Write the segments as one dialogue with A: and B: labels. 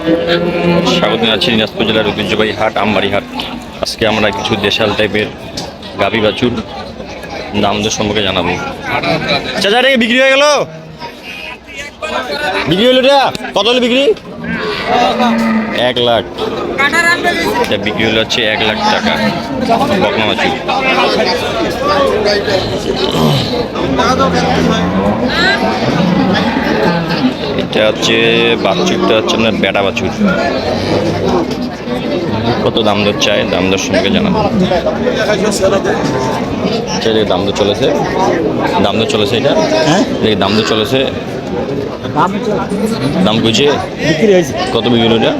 A: স্বাগত জানাচ্ছি দিনাজপুর জেলার ঐতিহ্যবাহী হাট আমবাড়ি হাট। আজকে আমরা কিছু দেশাল টাইপের গাভী বাছুর দামদের সম্পর্কে জানাবো। চাচা রে বিক্রি হয়ে গেল, বিক্রি হলো এটা কত হলো বিক্রি? 1 লাখ। এটা বিক্রি হলো হচ্ছে 1 লাখ টাকা বকনা বাছুর। এটা হচ্ছে বাছুরটা হচ্ছে আপনার বেটা বাছুর। কত দাম দর চাই, দাম দর সম্পর্কে জানাবো। দাম দর চলেছে, দাম দর চলেছে এটা, হ্যাঁ দাম দর চলেছে। দাম কইছে বিক্রি হয়েছে কত বিক্রি হলো? এটা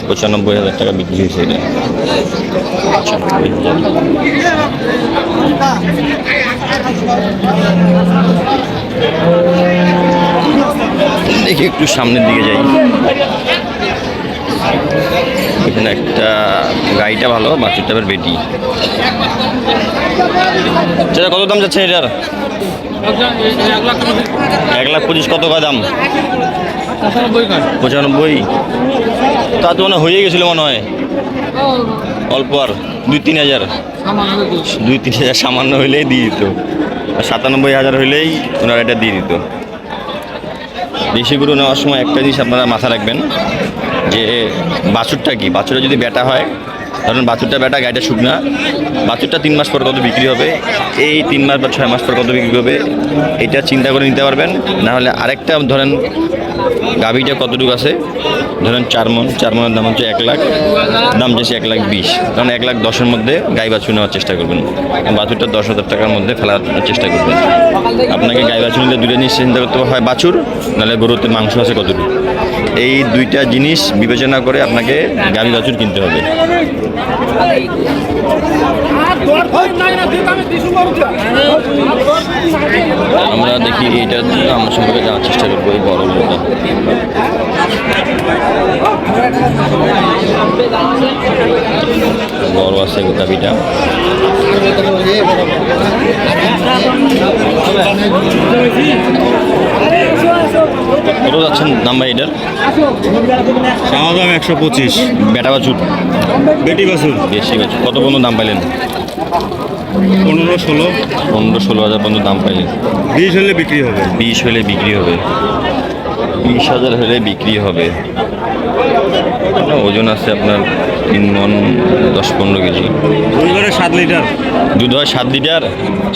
A: 95,000 টাকা বিক্রি হয়েছে এটা। দেখি একটু সামনের দিকে যাই। এখানে একটা গাড়িটা ভালো, বাছুরটা আবার বেটি। সেটা কত দাম যাচ্ছে এটার? 1,25,000। কত কয় দাম? 95। তা তো মনে হয়ে গেছিল মনে হয়, অল্প আর 2-3 হাজার, 2-3 হাজার সামান্য হইলেই দিয়ে দিত। 97,000 হইলেই ওনারা এটা দিয়ে দিত। দেশি গরু নেওয়ার সময় একটা জিনিস আপনারা মাথা রাখবেন যে বাছুরটা কি, বাছুরটা যদি বেটা হয়, ধরুন বাছুরটা বেটা, গাড়িটা শুকনা, বাছুরটা 3 মাস পর কত বিক্রি হবে, এই 3 মাস বা 6 মাস পর কত বিক্রি হবে, এটা চিন্তা করে নিতে পারবেন। না হলে আরেকটা ধরেন গাভীটা কতটুকু আছে, ধরেন 4 মণ, 4 মণের দাম হচ্ছে 1 লাখ, দাম যাচ্ছে 1,20,000। কারণ 1,10,000 মধ্যে গাই বাছুর নেওয়ার চেষ্টা করবেন, বাছুরটা 10,000 টাকার মধ্যে ফেলার চেষ্টা করবেন। আপনাকে গাই বাছুর নিলে দুটো জিনিস চিন্তা করতে হয়, বাছুর নাহলে গরুতে মাংস আছে কতটুকু, এই দুইটা জিনিস বিবেচনা করে আপনাকে গাভী বাছুর কিনতে হবে। আমরা দেখি এটা আমার সম্পর্কে জানার চেষ্টা করবো। এই বড় লোকটা বড় আছে গাভীটা। কত যাচ্ছেন দাম ভাই এটার?
B: চাওয়া দাম 125।
A: বেটা বাছুর,
B: বেটি বাছুর,
A: বেশি বাছুর। কত পর্যন্ত দাম পাইলেন?
B: 15-16
A: হাজার পর্যন্ত দাম পাইলেন।
B: 20 হলে বিক্রি হবে।
A: 20 হলে বিক্রি হবে, 20,000 হলে বিক্রি হবে। ওজন আছে আপনার 3 মণ 10-15 কেজি।
B: দুইবারে 7 লিটার
A: দুধ হয়, 7 লিটার,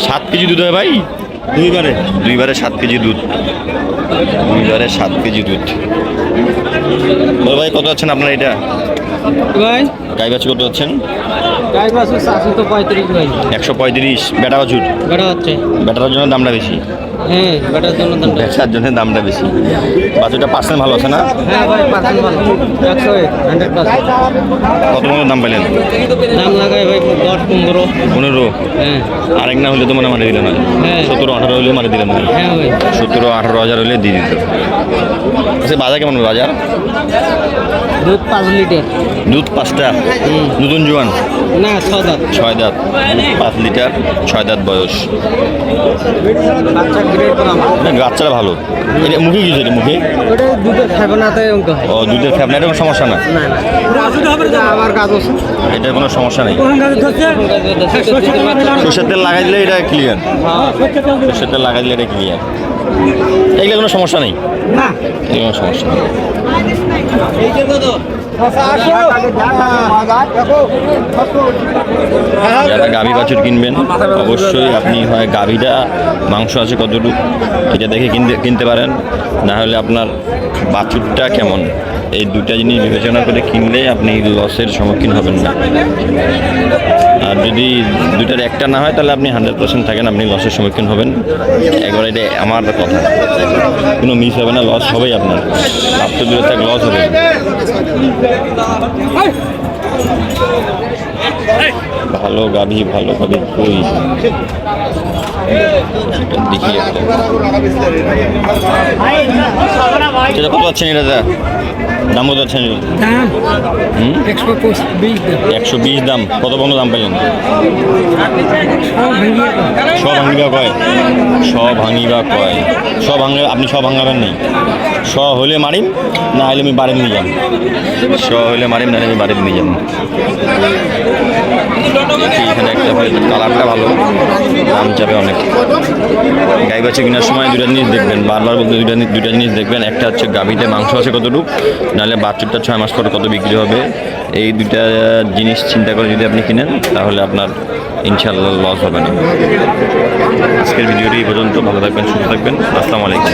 A: 7 কেজি দুধ হয় ভাই। দুইবারে 7 কেজি দুধ, 7 কেজি দুধ। বল ভাই কত আছেন আপনার এটা?
C: ভাই
A: গাই বাছুর কত আছেন?
C: গাই বাছুর 135 ভাই।
A: 135 বেটা বাছুর।
C: বেটা হচ্ছে,
A: বেটার জন্য দামটা বেশি।
C: হ্যাঁ বেটার জন্য দামটা,
A: বেটার জন্য দামটা বেশি। বাছুরটা পার্সেন্ট ভালো আছে না?
C: হ্যাঁ ভাই পার্সেন্ট ভালো, 100%।
A: কত মতো দাম পাইলেন?
C: দাম লাগায় ভাই 10-15।
A: 15?
C: হ্যাঁ।
A: আরেক না হলে তো মানে মারি দিলেন না?
C: হ্যাঁ।
A: 17-18 হলে মারি দিলেন না?
C: হ্যাঁ ভাই।
A: 17-18 হাজার হলে দিয়ে দিত। আচ্ছা বাজার কেমন? বাজার
C: দুধ 5 লিটার।
A: দুধ 5টা? নতুন জোয়ান
C: না 6 দাঁত।
A: 6 দাঁত, 5 লিটার, 6 দাঁত বয়স।
C: বাচ্চা গ্রেড করা
A: বাচ্চারা ভালো। এটা মুখে কি এটা মুখে?
C: ওটা দুধের ফেবনাতে অঙ্ক হয়।
A: ও দুধের ফ্যাবনা, এটা কোনো সমস্যা না?
C: না না আমার কাজ আছে,
A: এটার কোনো সমস্যা নেই। সরষের তেল লাগাই দিলে এটা ক্লিয়ার, সরষের তেল লাগাই দিলে এটা ক্লিয়ার। এগুলো কোনো সমস্যা নেই
C: না,
A: এগুলো কোনো সমস্যা নেই। যারা গাভী বাছুর কিনবেন অবশ্যই আপনি হয় গাভীটা মাংস আছে কতটুকু এটা দেখে কিনতে পারেন, না হলে আপনার বাছুরটা কেমন, এই দুটা জিনিস বিবেচনা করে কিনলে আপনি লসের সম্মুখীন হবেন না। আর যদি দুটার একটা না হয় তাহলে আপনি 100% থাকেন, আপনি লসের সম্মুখীন হবেন। একবার এটা আমার কথা, কোনো মিস হবে না, লস হবেই আপনার। আপনি দূরে থাক, লস হবে। ভালো গাভী, ভালো গাভী কই দেখি একটা। কত পাচ্ছেন এটা? দাম কত যাচ্ছেন?
C: দাম
A: হুম
C: 120
A: দাম। কত পর্যন্ত দাম পাইলেন? সব ভাঙিবা কয় আপনি সব ভাঙাবেন নেই। হলে মারিম, না হলে আমি বাড়ি নিয়ে যাম। হলে মারিম, না হলে আমি বাড়িতে নিয়ে যাম। এখানে একটা কালারটা ভালো, দাম চাবে অনেক। গাই বাচ্চা কেনার সময় দুটা জিনিস দেখবেন, বারবার বলতে দুইটা জিনিস দেখবেন। একটা হচ্ছে গাভীতে মাংস আছে কতটুকু, নাহলে বাচ্চাটা 6 মাস পরে কত বিক্রি হবে। এই দুইটা জিনিস চিন্তা করে যদি আপনি কিনেন তাহলে আপনার ইনশাআল্লাহ লস হবে না। আজকের ভিডিওটি এই পর্যন্ত। ভালো থাকবেন, সুস্থ থাকবেন। আসসালামু আলাইকুম।